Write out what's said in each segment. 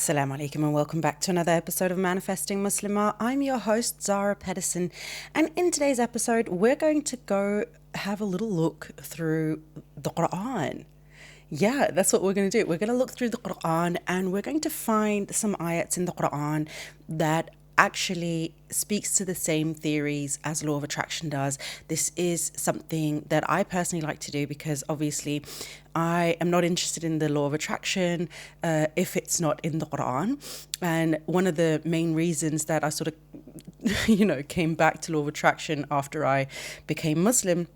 Assalamu alaikum and welcome back to another episode of Manifesting Muslimah. I'm your host, Zara Pedersen, and in today's episode, we're going to go have a little look through the Qur'an. Yeah, that's what we're going to do. We're going to look through the Qur'an and we're going to find some ayats in the Qur'an that actually speaks to the same theories as law of attraction does. This is something that I personally like to do because obviously I am not interested in the law of attraction if it's not in the Quran. And one of the main reasons that I sort of, came back to law of attraction after I became Muslim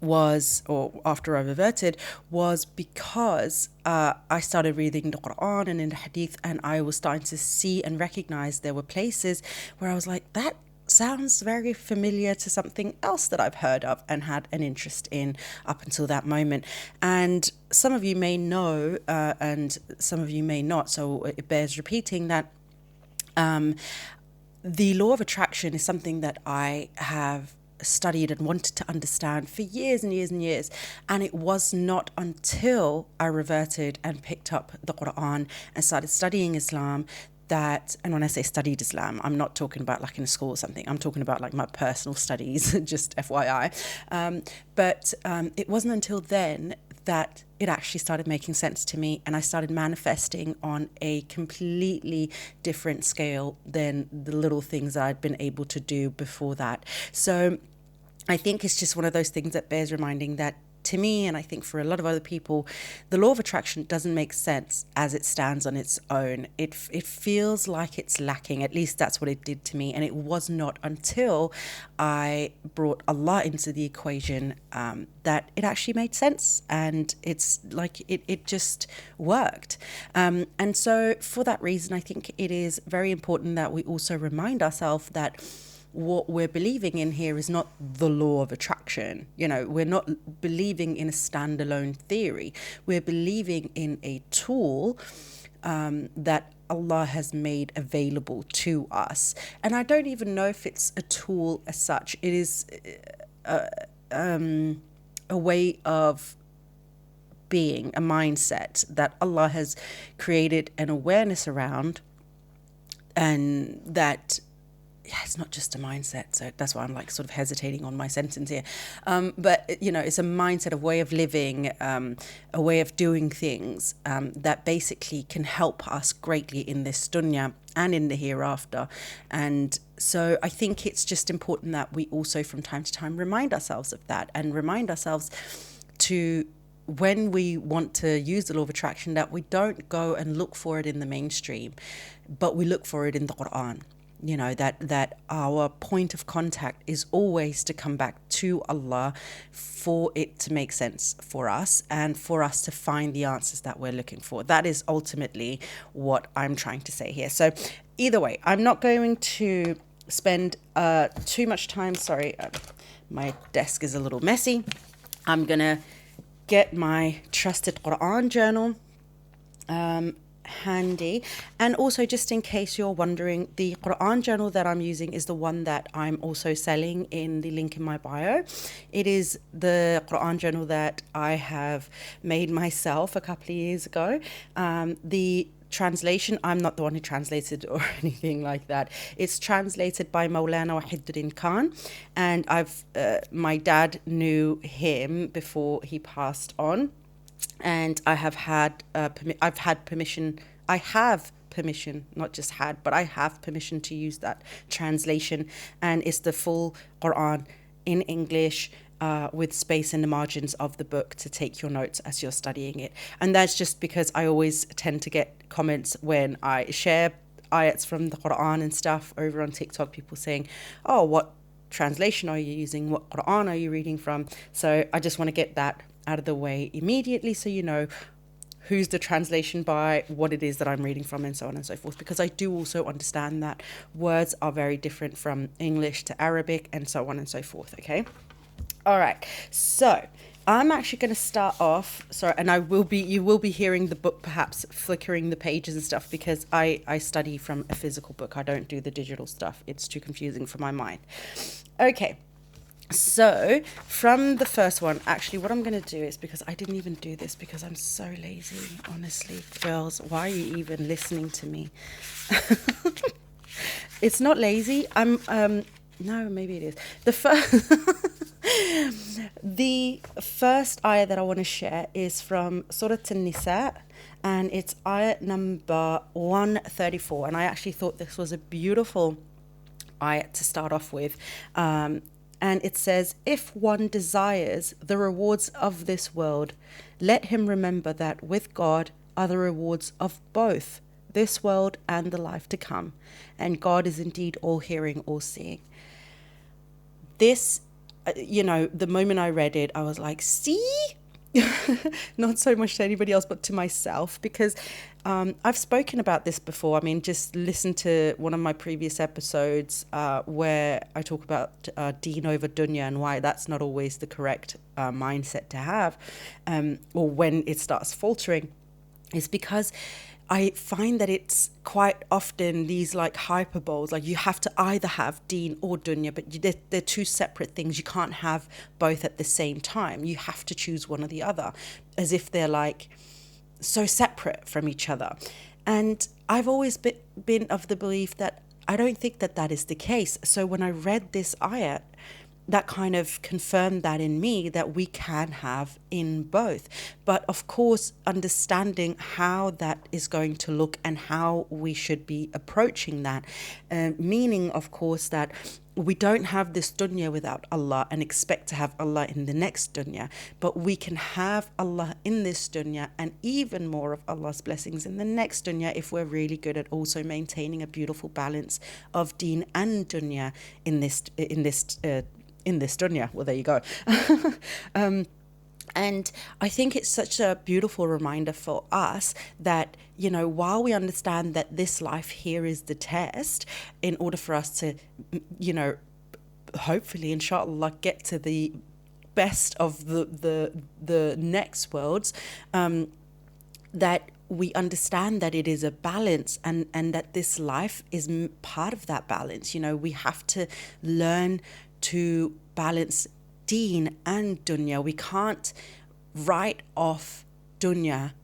or after I reverted, was because I started reading the Quran and in the Hadith, and I was starting to see and recognize there were places where I was like, that sounds very familiar to something else that I've heard of and had an interest in up until that moment. And some of you may know, and some of you may not, so it bears repeating that the law of attraction is something that I have studied and wanted to understand for years and years and years. And it was not until I reverted and picked up the Quran and started studying Islam that, and when I say studied Islam, I'm not talking about like in a school or something. I'm talking about like my personal studies, just FYI. But it wasn't until then that it actually started making sense to me, and I started manifesting on a completely different scale than the little things I'd been able to do before that. So I think it's just one of those things that bears reminding that to me, and I think for a lot of other people, the law of attraction doesn't make sense as it stands on its own. It feels like it's lacking. At least that's what it did to me. And it was not until I brought Allah into the equation that it actually made sense. And it's like it just worked. And so for that reason, I think it is very important that we also remind ourselves that what we're believing in here is not the law of attraction. We're not believing in a standalone theory. We're believing in a tool that Allah has made available to us. And I don't even know if it's a tool as such. It is a way of being, a mindset that Allah has created an awareness around, and that it's not just a mindset. So that's why I'm like sort of hesitating on my sentence here. But, it's a mindset, a way of living, a way of doing things that basically can help us greatly in this dunya and in the hereafter. And so I think it's just important that we also from time to time remind ourselves of that, and remind ourselves to, when we want to use the law of attraction, that we don't go and look for it in the mainstream, but we look for it in the Quran. That our point of contact is always to come back to Allah for it to make sense for us and for us to find the answers that we're looking for. That is ultimately what I'm trying to say here. So either way, I'm not going to spend too much time. Sorry, my desk is a little messy. I'm going to get my trusted Qur'an journal handy. And also, just in case you're wondering, the Quran journal that I'm using is the one that I'm also selling in the link in my bio. It is the Quran journal that I have made myself a couple of years ago. The translation, I'm not the one who translated or anything like that. It's translated by Maulana Wahiduddin Khan, and my dad knew him before he passed on. And I have permission, not just had, but I have permission to use that translation. And it's the full Quran in English with space in the margins of the book to take your notes as you're studying it. And that's just because I always tend to get comments when I share ayats from the Quran and stuff over on TikTok, people saying, oh, what translation are you using? What Quran are you reading from? So I just want to get that out of the way immediately, so you know who's the translation by, what it is that I'm reading from, and so on and so forth, because I do also understand that words are very different from English to Arabic and so on and so forth. Okay, all right, so I'm actually going to start off, and you will be hearing the book perhaps flickering the pages and stuff, because I study from a physical book. I don't do the digital stuff. It's too confusing for my mind. Okay, So, from the first one, actually, what I'm going to do is, because I didn't even do this because I'm so lazy, honestly, girls, why are you even listening to me? It's not lazy. No, maybe it is. The first ayah that I want to share is from Surah An-Nisa, and it's ayah number 134. And I actually thought this was a beautiful ayah to start off with. And it says, if one desires the rewards of this world, let him remember that with God are the rewards of both this world and the life to come. And God is indeed all hearing, all seeing. This, the moment I read it, I was like, see? Not so much to anybody else, but to myself, because I've spoken about this before. I mean, just listen to one of my previous episodes where I talk about deen over dunya and why that's not always the correct mindset to have, or when it starts faltering, is because I find that it's quite often these like hyperboles, like you have to either have deen or dunya, but they're two separate things. You can't have both at the same time. You have to choose one or the other, as if they're like so separate from each other. And I've always been of the belief that I don't think that that is the case. So when I read this ayat, that kind of confirmed that in me, that we can have in both. But of course, understanding how that is going to look and how we should be approaching that, meaning, of course, that we don't have this dunya without Allah and expect to have Allah in the next dunya, but we can have Allah in this dunya and even more of Allah's blessings in the next dunya if we're really good at also maintaining a beautiful balance of deen and dunya in this dunya. Well, there you go. And I think it's such a beautiful reminder for us that, while we understand that this life here is the test, in order for us to, hopefully, inshallah, get to the best of the next worlds, that we understand that it is a balance, and that this life is part of that balance. We have to learn to balance deen and dunya. We can't write off dunya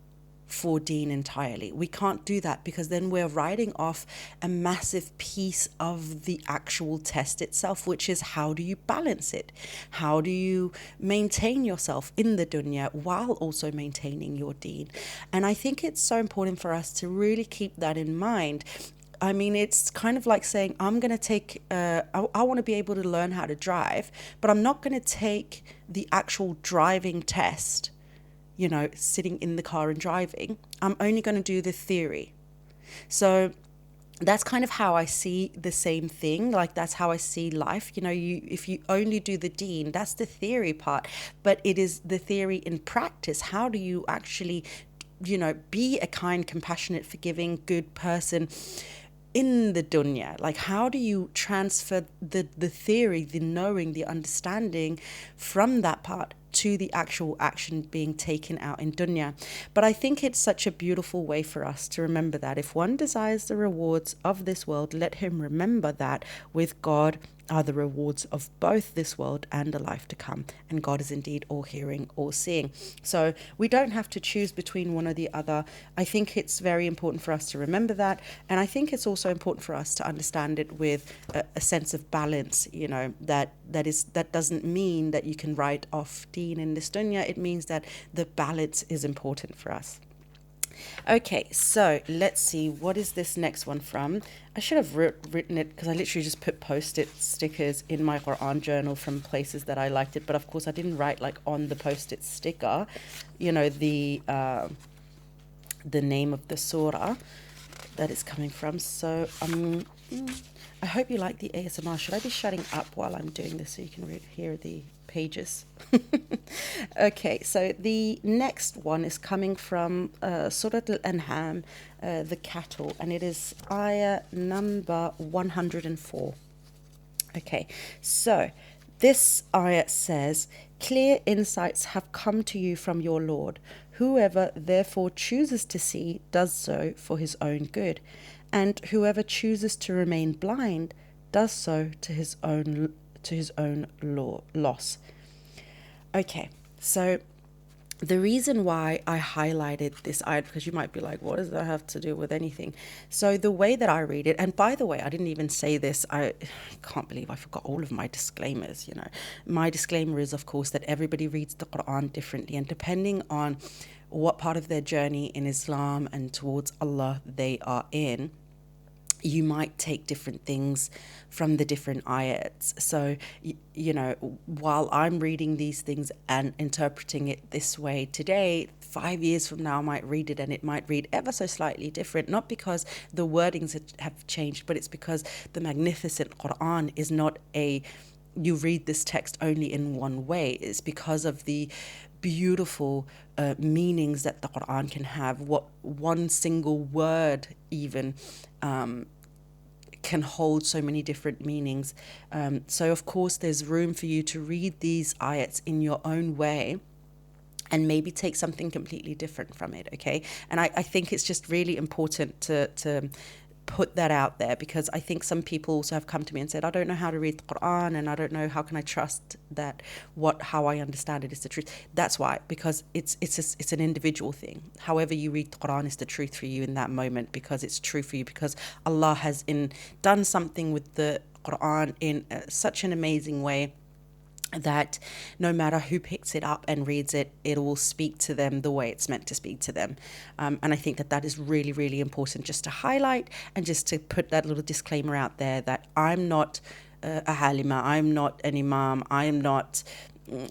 for deen entirely. We can't do that, because then we're writing off a massive piece of the actual test itself, which is, how do you balance it? How do you maintain yourself in the dunya while also maintaining your deen? And I think it's so important for us to really keep that in mind. I mean, it's kind of like saying, I'm going to take, I want to be able to learn how to drive, but I'm not going to take the actual driving test, sitting in the car and driving. I'm only going to do the theory. So that's kind of how I see the same thing. Like, that's how I see life. If you only do the deen, that's the theory part, but it is the theory in practice. How do you actually, be a kind, compassionate, forgiving, good person in the dunya? Like, how do you transfer the theory, the knowing, the understanding from that part to the actual action being taken out in dunya? But I think it's such a beautiful way for us to remember that if one desires the rewards of this world, let him remember that with God are the rewards of both this world and the life to come, and God is indeed all hearing, all seeing. So we don't have to choose between one or the other. I think it's very important for us to remember that, and I think it's also important for us to understand it with a sense of balance. That doesn't mean that you can write off deen in this dunya. It means that the balance is important for us. Okay, so let's see, what is this next one from? I should have written it, because I literally just put post-it stickers in my Qur'an journal from places that I liked it, but of course I didn't write like on the post-it sticker, the name of the surah that it's coming from. So I hope you like the ASMR. Should I be shutting up while I'm doing this so you can hear the pages? Okay, so the next one is coming from Surah Al-An'am, the cattle, and it is ayah number 104. Okay, so this ayah says, clear insights have come to you from your Lord. Whoever therefore chooses to see does so for his own good, and whoever chooses to remain blind does so to his own to his own loss. Okay, so the reason why I highlighted this ayat, because you might be like, what does that have to do with anything? So the way that I read it, and by the way, I didn't even say this, I can't believe I forgot all of my disclaimers, My disclaimer is, of course, that everybody reads the Qur'an differently, and depending on what part of their journey in Islam and towards Allah they are in, you might take different things from the different ayats. So, while I'm reading these things and interpreting it this way today, 5 years from now I might read it and it might read ever so slightly different, not because the wordings have changed, but it's because the magnificent Qur'an is not you read this text only in one way. It's because of the beautiful meanings that the Qur'an can have. What one single word even can hold so many different meanings. So of course there's room for you to read these ayats in your own way and maybe take something completely different from it, okay? And I think it's just really important to put that out there, because I think some people also have come to me and said, I don't know how to read the Quran, and I don't know how can I trust that how I understand it is the truth. That's why, because it's an individual thing. However you read the Quran is the truth for you in that moment, because it's true for you, because Allah has done something with the Quran in such an amazing way that no matter who picks it up and reads it, it will speak to them the way it's meant to speak to them. And I think that is really, really important just to highlight, and just to put that little disclaimer out there that I'm not a halima, I'm not an imam, I'm not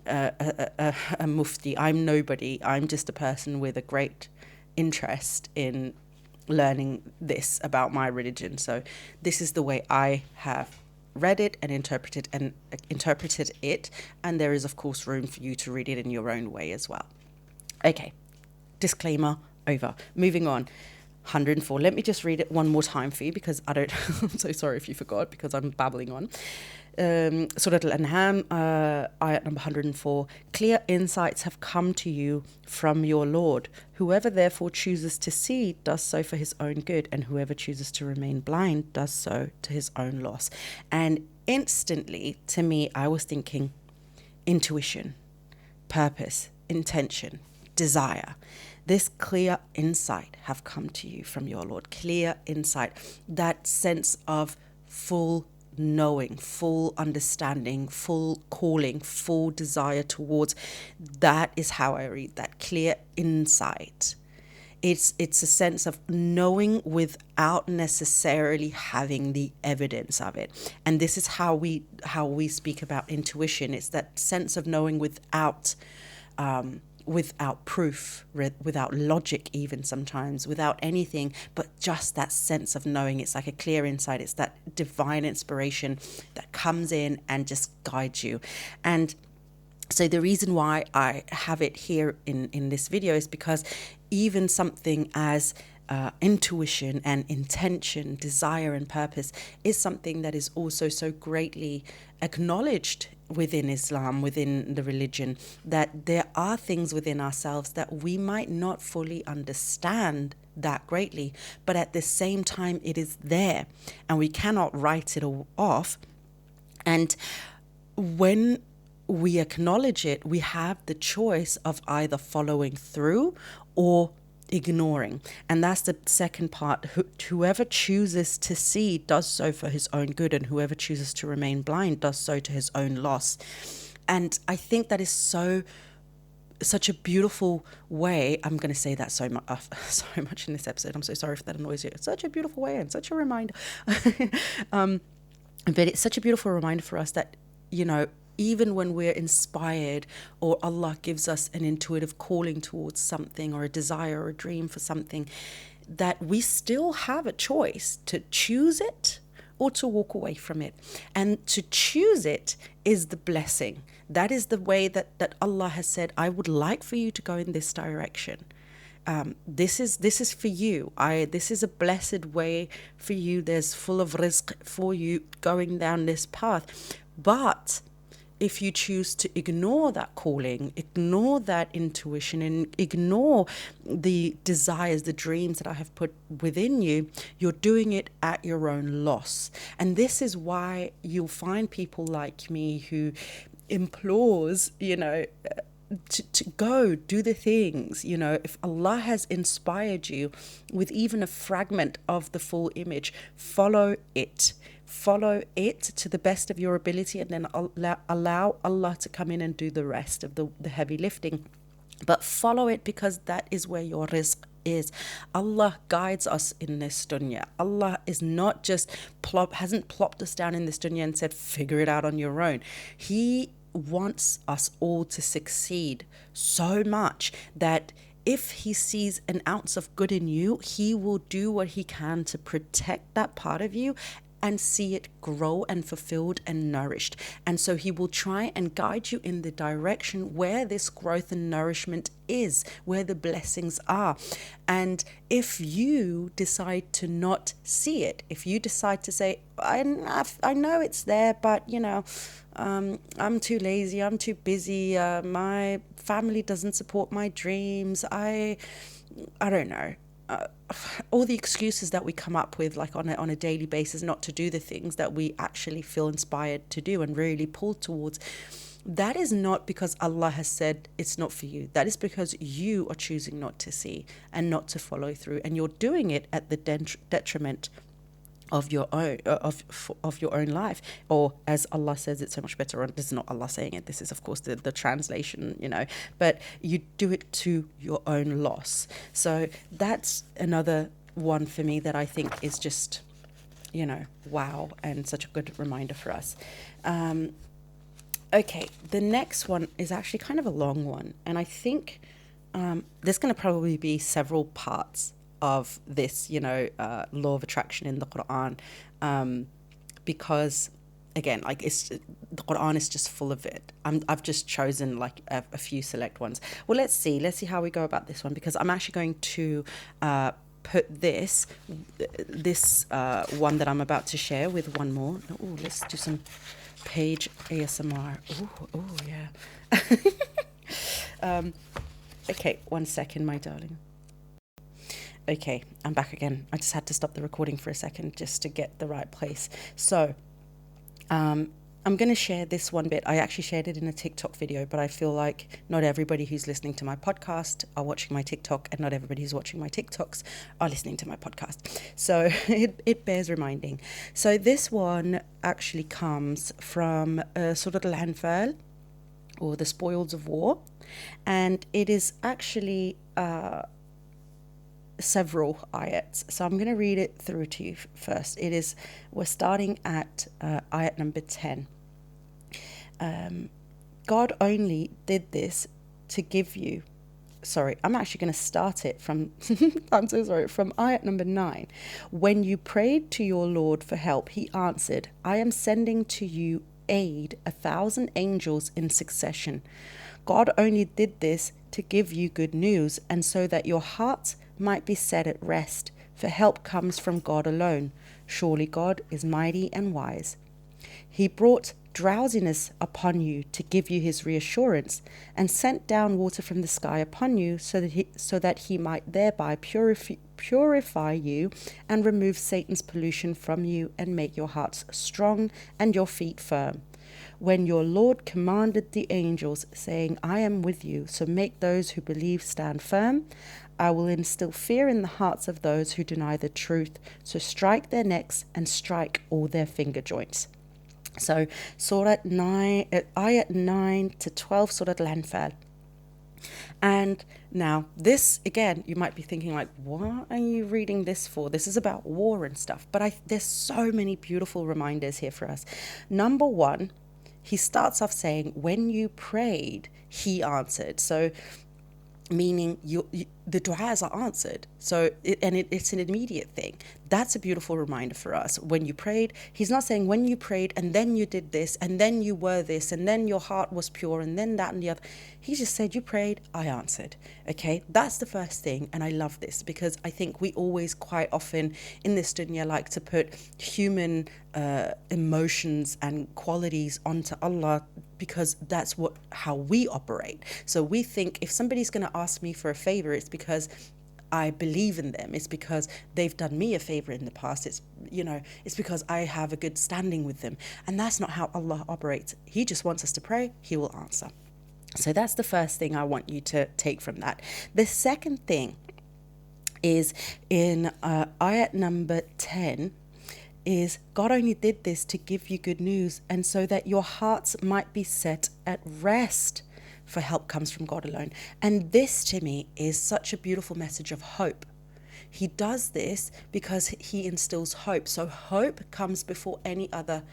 a mufti, I'm nobody. I'm just a person with a great interest in learning this about my religion. So this is the way I have read it and interpreted it, and there is of course room for you to read it in your own way as well. Okay, disclaimer over. Moving on. 104. Let me just read it one more time for you, because I'm so sorry if you forgot, because I'm babbling on. Surah Al-An'am, ayat number 104. Clear insights have come to you from your Lord. Whoever therefore chooses to see does so for his own good, and whoever chooses to remain blind does so to his own loss. And instantly, to me, I was thinking intuition, purpose, intention, desire. This clear insight have come to you from your Lord. Clear insight, that sense of full knowing, full understanding, full calling, full desire towards. That is how I read that. Clear insight. It's a sense of knowing without necessarily having the evidence of it. And this is how we speak about intuition. It's that sense of knowing without proof, without logic even sometimes, without anything, but just that sense of knowing. It's like a clear insight. It's that divine inspiration that comes in and just guides you. And so the reason why I have it here in this video is because even something as intuition and intention, desire and purpose is something that is also so greatly acknowledged within Islam, within the religion, that there are things within ourselves that we might not fully understand that greatly, but at the same time it is there and we cannot write it off. And when we acknowledge it, we have the choice of either following through or ignoring. And that's the second part. Whoever chooses to see does so for his own good, and whoever chooses to remain blind does so to his own loss. And I think that is such a beautiful way. I'm going to say that so much in this episode. I'm so sorry if that annoys you. It's such a beautiful way and such a reminder. But it's such a beautiful reminder for us that, even when we're inspired, or Allah gives us an intuitive calling towards something, or a desire or a dream for something, that we still have a choice to choose it or to walk away from it. And to choose it is the blessing. That is the way that Allah has said, I would like for you to go in this direction. This is for you. This is a blessed way for you. There's full of rizq for you going down this path. But if you choose to ignore that calling, ignore that intuition, and ignore the desires, the dreams that I have put within you, you're doing it at your own loss. And this is why you'll find people like me who implores, to go do the things. If Allah has inspired you with even a fragment of the full image, follow it to the best of your ability, and then allow Allah to come in and do the rest of the heavy lifting. But follow it, because that is where your rizq is. Allah guides us in this dunya. Allah is not just hasn't plopped us down in this dunya and said, figure it out on your own. He wants us all to succeed so much that if he sees an ounce of good in you, he will do what he can to protect that part of you and see it grow and fulfilled and nourished. And so he will try and guide you in the direction where this growth and nourishment is, where the blessings are. And if you decide to not see it, if you decide to say, I know it's there, but I'm too lazy, I'm too busy, my family doesn't support my dreams, I don't know. All the excuses that we come up with, like on a daily basis, not to do the things that we actually feel inspired to do and really pull towards, that is not because Allah has said it's not for you. That is because you are choosing not to see and not to follow through, and you're doing it at the detriment of your own of your own life. Or as Allah says it so much better, this is not Allah saying it, this is of course the translation, but you do it to your own loss. So that's another one for me that I think is just wow, and such a good reminder for us. Okay, the next one is actually kind of a long one, and I think there's going to probably be several parts of this, law of attraction in the Qur'an, because again, like the Qur'an is just full of it. I've just chosen like a few select ones. Well, let's see how we go about this one, because I'm actually going to put this one that I'm about to share with one more. Oh, let's do some page ASMR. Oh yeah. Okay, 1 second, my darling. Okay, I'm back again. I just had to stop the recording for a second just to get the right place. So I'm going to share this one bit. I actually shared it in a TikTok video, but I feel like not everybody who's listening to my podcast are watching my TikTok, and not everybody who's watching my TikToks are listening to my podcast. So it bears reminding. So this one actually comes from Surah Al-Anfal, or the Spoils of War, and it is actually several ayats. So I'm going to read it through to you first. We're starting at ayat number 10. God only did this to give you, I'm actually going to start it from, I'm so sorry, from ayat number 9. When you prayed to your Lord for help, he answered, I am sending to you aid 1,000 angels in succession. God only did this to give you good news, and so that your hearts might be set at rest, for help comes from God alone. Surely God is mighty and wise. He brought drowsiness upon you to give you his reassurance, and sent down water from the sky upon you so that he might thereby purify you and remove Satan's pollution from you, and make your hearts strong and your feet firm. When your Lord commanded the angels, saying, I am with you, so make those who believe stand firm, I will instill fear in the hearts of those who deny the truth, so strike their necks and strike all their finger joints. So Surah 9, ayat 9 to 12, Surah Al-Anfal. And now this, again, you might be thinking like, what are you reading this for? This is about war and stuff. But there's so many beautiful reminders here for us. Number one, he starts off saying, when you prayed, he answered. So meaning the du'as are answered. So it's an immediate thing. That's a beautiful reminder for us. When you prayed, he's not saying when you prayed and then you did this and then you were this and then your heart was pure and then that and the other. He just said, you prayed, I answered. Okay, that's the first thing. And I love this because I think we always quite often in this dunya like to put human emotions and qualities onto Allah because that's how we operate. So we think if somebody's going to ask me for a favor, it's because I believe in them. It's because they've done me a favor in the past. It's because I have a good standing with them. And that's not how Allah operates. He just wants us to pray. He will answer. So that's the first thing I want you to take from that. The second thing is in ayat number 10, is God only did this to give you good news and so that your hearts might be set at rest, for help comes from God alone. And this to me is such a beautiful message of hope. He does this because he instills hope. So hope comes before any other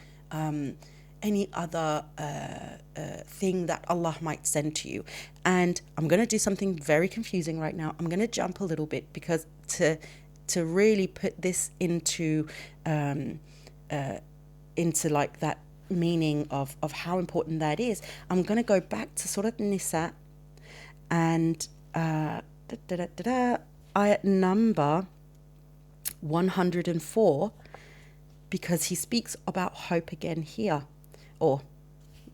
thing that Allah might send to you. And I'm going to do something very confusing right now. I'm going to jump a little bit because to really put this into like that meaning of how important that is, I'm going to go back to Surah Nisa and ayat number 104, because he speaks about hope again here, or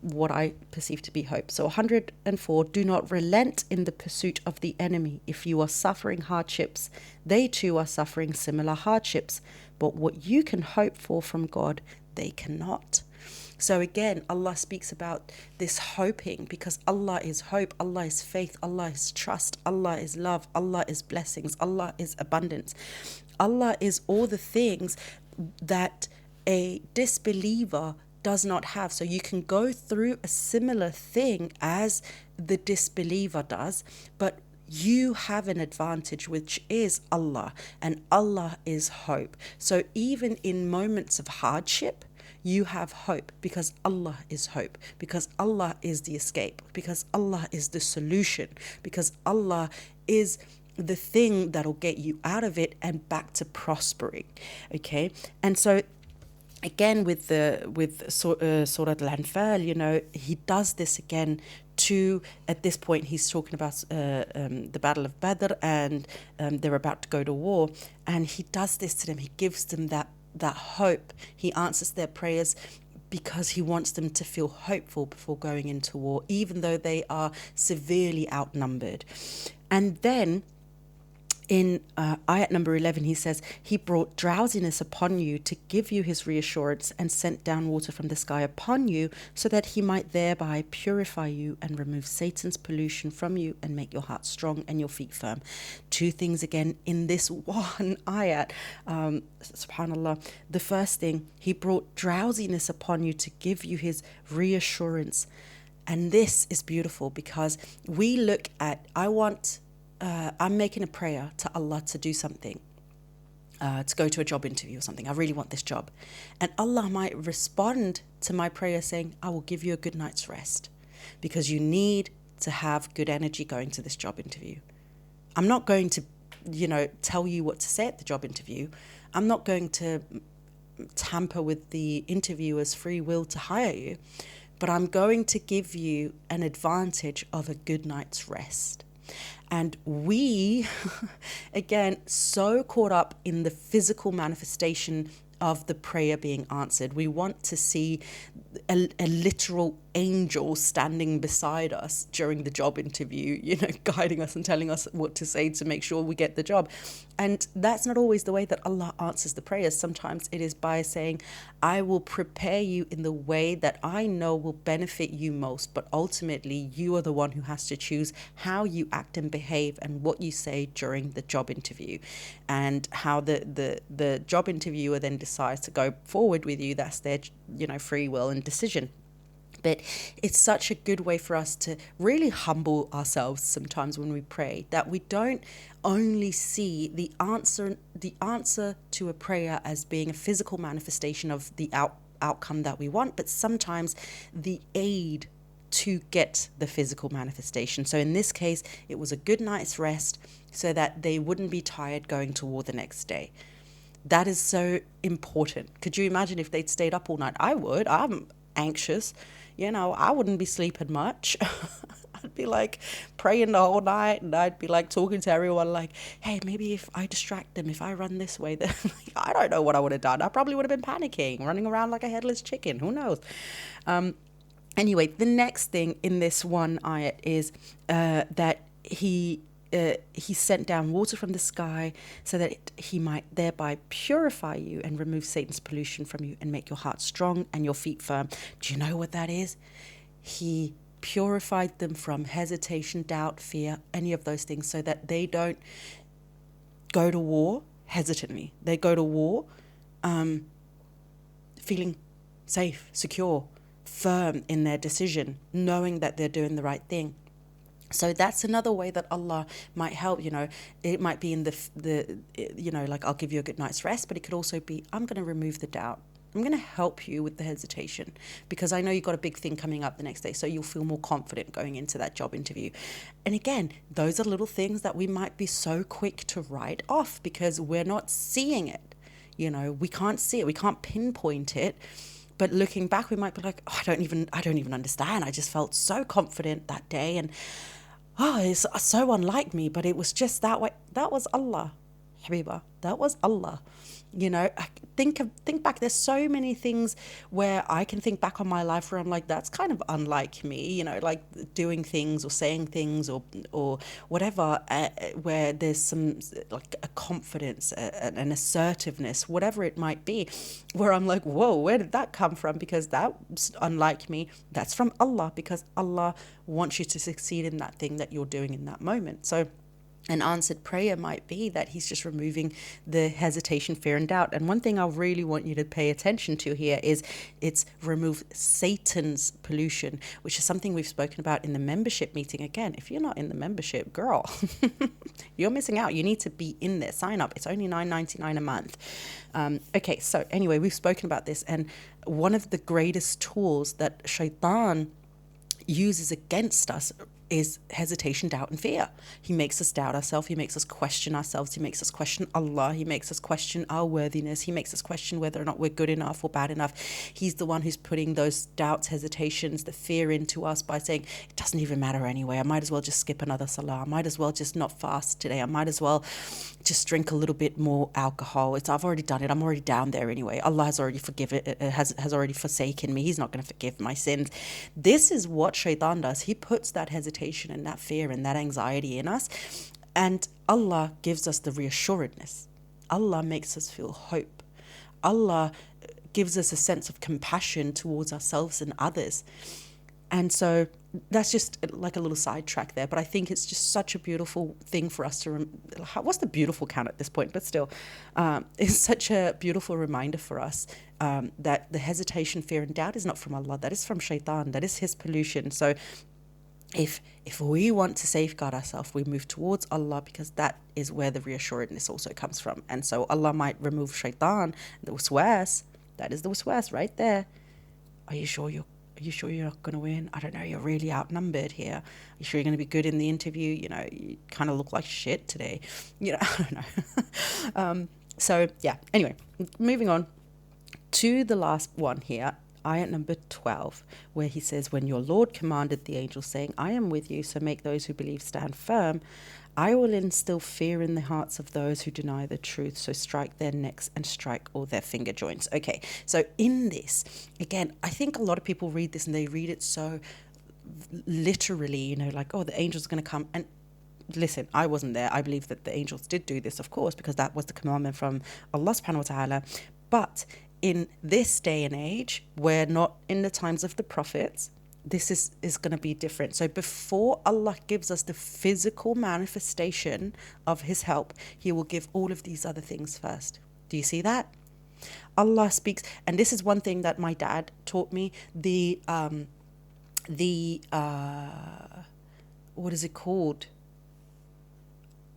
what I perceive to be hope. So 104, do not relent in the pursuit of the enemy. If you are suffering hardships, they too are suffering similar hardships. But what you can hope for from God, they cannot. So again, Allah speaks about this hoping, because Allah is hope, Allah is faith, Allah is trust, Allah is love, Allah is blessings, Allah is abundance. Allah is all the things that a disbeliever does not have. So you can go through a similar thing as the disbeliever does, but you have an advantage, which is Allah, and Allah is hope. So even in moments of hardship, you have hope, because Allah is hope, because Allah is the escape, because Allah is the solution, because Allah is the thing that'll get you out of it and back to prospering. Okay, and so again with Surah Al-Anfal, he does this again to, at this point he's talking about the Battle of Badr, and they're about to go to war, and he does this to them. He gives them that hope. He answers their prayers because he wants them to feel hopeful before going into war, even though they are severely outnumbered. And then in ayat number 11, he says, he brought drowsiness upon you to give you his reassurance, and sent down water from the sky upon you, so that he might thereby purify you and remove Satan's pollution from you, and make your heart strong and your feet firm. Two things again in this one ayat. Subhanallah. The first thing, he brought drowsiness upon you to give you his reassurance. And this is beautiful, because we look at, I'm making a prayer to Allah to do something, to go to a job interview or something. I really want this job. And Allah might respond to my prayer saying, I will give you a good night's rest, because you need to have good energy going to this job interview. I'm not going to, tell you what to say at the job interview. I'm not going to tamper with the interviewer's free will to hire you, but I'm going to give you an advantage of a good night's rest. And we, again, so caught up in the physical manifestation of the prayer being answered. We want to see a literal angel standing beside us during the job interview, guiding us and telling us what to say to make sure we get the job. And that's not always the way that Allah answers the prayers. Sometimes it is by saying, I will prepare you in the way that I know will benefit you most, but ultimately you are the one who has to choose how you act and behave and what you say during the job interview, and how the job interviewer then decides to go forward with you. That's their free will and decision. But it's such a good way for us to really humble ourselves sometimes when we pray, that we don't only see the answer to a prayer as being a physical manifestation of the outcome that we want, but sometimes the aid to get the physical manifestation. So in this case, it was a good night's rest so that they wouldn't be tired going to war the next day. That is so important. Could you imagine if they'd stayed up all night? I would. I'm anxious. I wouldn't be sleeping much. I'd be like praying the whole night, and I'd be like talking to everyone like, hey, maybe if I distract them, if I run this way, then I don't know what I would have done. I probably would have been panicking, running around like a headless chicken. Who knows? Anyway, the next thing in this one ayat is that he sent down water from the sky so that he might thereby purify you and remove Satan's pollution from you and make your heart strong and your feet firm. Do you know what that is? He purified them from hesitation, doubt, fear, any of those things, so that they don't go to war hesitantly. They go to war feeling safe, secure, firm in their decision, knowing that they're doing the right thing. So that's another way that Allah might help. It might be in the like, I'll give you a good night's rest, but it could also be, I'm going to remove the doubt. I'm going to help you with the hesitation, because I know you've got a big thing coming up the next day, so you'll feel more confident going into that job interview. And again, those are little things that we might be so quick to write off because we're not seeing it. We can't see it. We can't pinpoint it. But looking back, we might be like, oh, I don't even understand. I just felt so confident that day, and it's so unlike me, but it was just that way. That was Allah, Habiba. That was Allah. I think back. There's so many things where I can think back on my life where I'm like, that's kind of unlike me. Like doing things or saying things or whatever, where there's some like a confidence, an assertiveness, whatever it might be, where I'm like, whoa, where did that come from? Because that's unlike me. That's from Allah, because Allah wants you to succeed in that thing that you're doing in that moment. So an answered prayer might be that he's just removing the hesitation, fear, and doubt. And one thing I really want you to pay attention to here is it's remove Satan's pollution, which is something we've spoken about in the membership meeting. Again, if you're not in the membership, girl, you're missing out. You need to be in there. Sign up. It's only $9.99 a month. Okay, so anyway, we've spoken about this. And one of the greatest tools that Shaitan uses against us is hesitation, doubt, and fear. He makes us doubt ourselves. He makes us question ourselves. He makes us question Allah. He makes us question our worthiness. He makes us question whether or not we're good enough or bad enough. He's the one who's putting those doubts, hesitations, the fear into us by saying, it doesn't even matter anyway. I might as well just skip another salah. I might as well just not fast today. I might as well just drink a little bit more alcohol. I've already done it. I'm already down there anyway. Allah has already has already forsaken me. He's not going to forgive my sins. This is what Shaitan does. He puts that hesitation and that fear and that anxiety in us, and Allah gives us the reassuredness. Allah makes us feel hope. Allah gives us a sense of compassion towards ourselves and others. And so that's just like a little sidetrack there, but I think it's just such a beautiful thing for us to what's the beautiful count at this point, but still it's such a beautiful reminder for us that the hesitation, fear, and doubt is not from Allah. That is from Shaitan. That is his pollution. So if we want to safeguard ourselves, we move towards Allah, because that is where the reassuredness also comes from. And so Allah might remove Shaitan, the waswas. That is the waswas right there. Are you sure you're not going to win? I don't know. You're really outnumbered here. Are you sure you're going to be good in the interview? You kind of look like shit today. I don't know. So yeah. Anyway, moving on to the last one here. Ayat number 12, where he says, when your Lord commanded the angels, saying, I am with you, so make those who believe stand firm, I will instill fear in the hearts of those who deny the truth, so strike their necks and strike all their finger joints. Okay, so in this, again, I think a lot of people read this and they read it so literally, like, oh, the angel's going to come. And listen, I wasn't there. I believe that the angels did do this, of course, because that was the commandment from Allah subhanahu wa ta'ala. But in this day and age, we're not in the times of the prophets, this is going to be different. So before Allah gives us the physical manifestation of his help, he will give all of these other things first. Do you see that? Allah speaks, and this is one thing that my dad taught me, what is it called?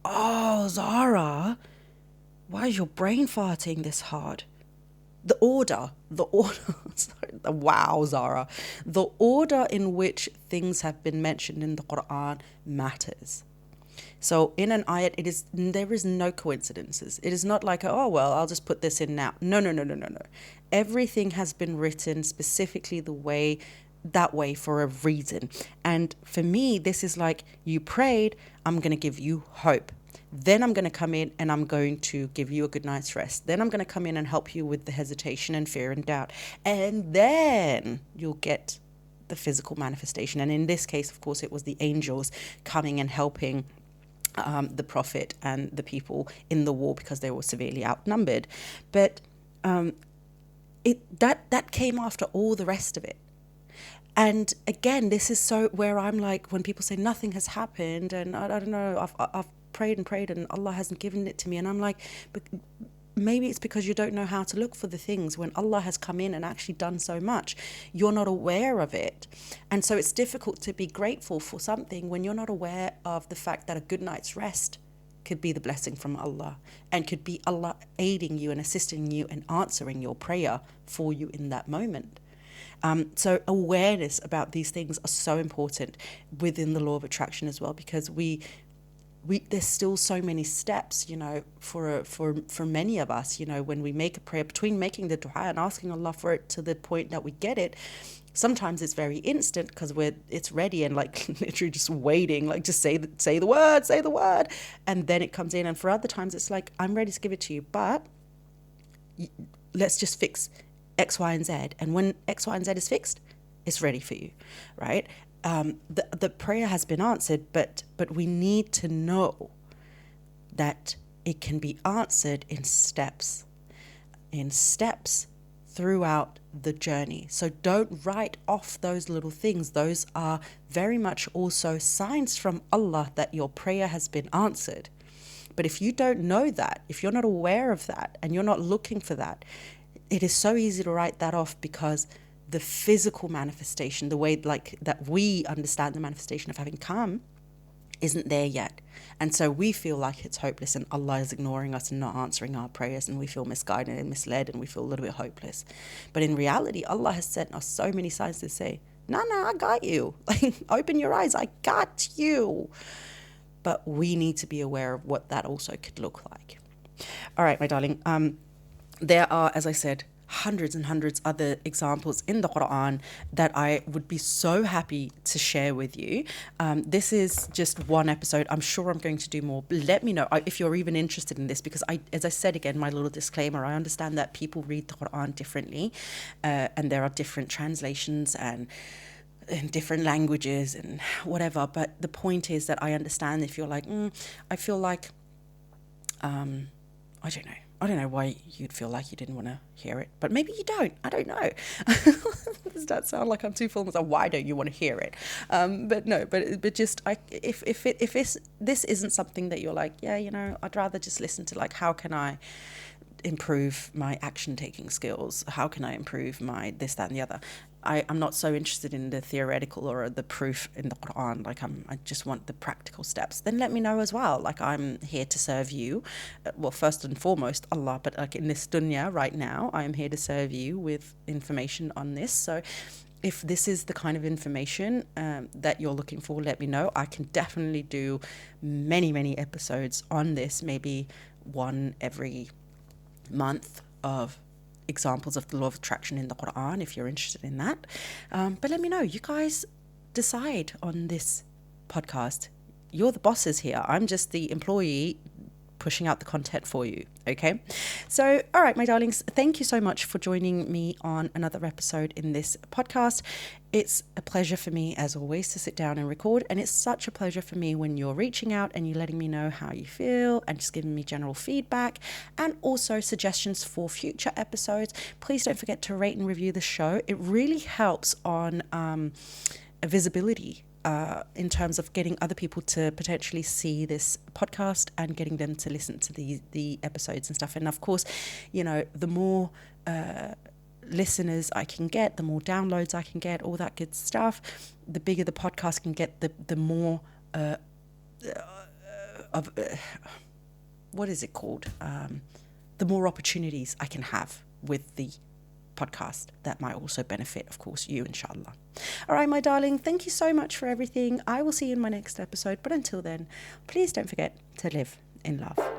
Oh, Zara, why is your brain farting this hard? The order, sorry, wow, Zara. The order in which things have been mentioned in the Qur'an matters. So in an ayat, there is no coincidences. It is not like, oh, well, I'll just put this in now. No. Everything has been written specifically that way for a reason. And for me, this is like, you prayed, I'm going to give you hope. Then I'm going to come in and I'm going to give you a good night's rest. Then I'm going to come in and help you with the hesitation and fear and doubt. And then you'll get the physical manifestation. And in this case, of course, it was the angels coming and helping the prophet and the people in the war because they were severely outnumbered. But that came after all the rest of it. And again, this is so where I'm like, when people say nothing has happened and I don't know, I've prayed and Allah hasn't given it to me. And I'm like, but maybe it's because you don't know how to look for the things when Allah has come in and actually done so much. You're not aware of it. And so it's difficult to be grateful for something when you're not aware of the fact that a good night's rest could be the blessing from Allah and could be Allah aiding you and assisting you and answering your prayer for you in that moment. So awareness about these things are so important within the law of attraction as well, because there's still so many steps, for many of us, when we make a prayer, between making the dua and asking Allah for it to the point that we get it. Sometimes it's very instant because it's ready and like literally just waiting, like just say the word, and then it comes in. And for other times it's like, I'm ready to give it to you, but let's just fix X, Y, and Z. And when X, Y, and Z is fixed, it's ready for you, right? The prayer has been answered, but we need to know that it can be answered in steps throughout the journey. So don't write off those little things. Those are very much also signs from Allah that your prayer has been answered. But if you don't know that, if you're not aware of that and you're not looking for that, it is so easy to write that off because the physical manifestation, the way like that we understand the manifestation of having come, isn't there yet. And so we feel like it's hopeless and Allah is ignoring us and not answering our prayers, and we feel misguided and misled and we feel a little bit hopeless. But in reality, Allah has sent us so many signs to say, no, I got you. Like, open your eyes, I got you. But we need to be aware of what that also could look like. All right, my darling. There are, as I said, hundreds and hundreds other examples in the Qur'an that I would be so happy to share with you. This is just one episode. I'm sure I'm going to do more. Let me know if you're even interested in this, because as I said again, my little disclaimer, I understand that people read the Qur'an differently, and there are different translations and in different languages and whatever. But the point is that I understand if you're like, I feel like, I don't know why you'd feel like you didn't want to hear it, but maybe you don't. I don't know. Does that sound like I'm too full? So why don't you want to hear it? But just if this isn't something that you're like, I'd rather just listen to, like, how can I improve my action taking skills? How can I improve my this, that, and the other? I'm not so interested in the theoretical or the proof in the Qur'an. Like, I just want the practical steps. Then let me know as well. Like, I'm here to serve you. Well, first and foremost, Allah. But like in this dunya right now, I am here to serve you with information on this. So if this is the kind of information that you're looking for, let me know. I can definitely do many, many episodes on this. Maybe one every month of examples of the law of attraction in the Qur'an, if you're interested in that. But let me know. You guys decide on this podcast. You're the bosses here. I'm just the employee pushing out the content for you. Okay. So, all right, my darlings, thank you so much for joining me on another episode in this podcast. It's a pleasure for me, as always, to sit down and record. And it's such a pleasure for me when you're reaching out and you're letting me know how you feel and just giving me general feedback and also suggestions for future episodes. Please don't forget to rate and review the show. It really helps on visibility in terms of getting other people to potentially see this podcast and getting them to listen to the episodes and stuff. And of course, the more listeners I can get, the more downloads I can get, all that good stuff, the bigger the podcast can get, the more what is it called? The more opportunities I can have with the podcast that might also benefit, of course, you, inshallah. All right, my darling, thank you so much for everything. I will see you in my next episode. But until then, please don't forget to live in love.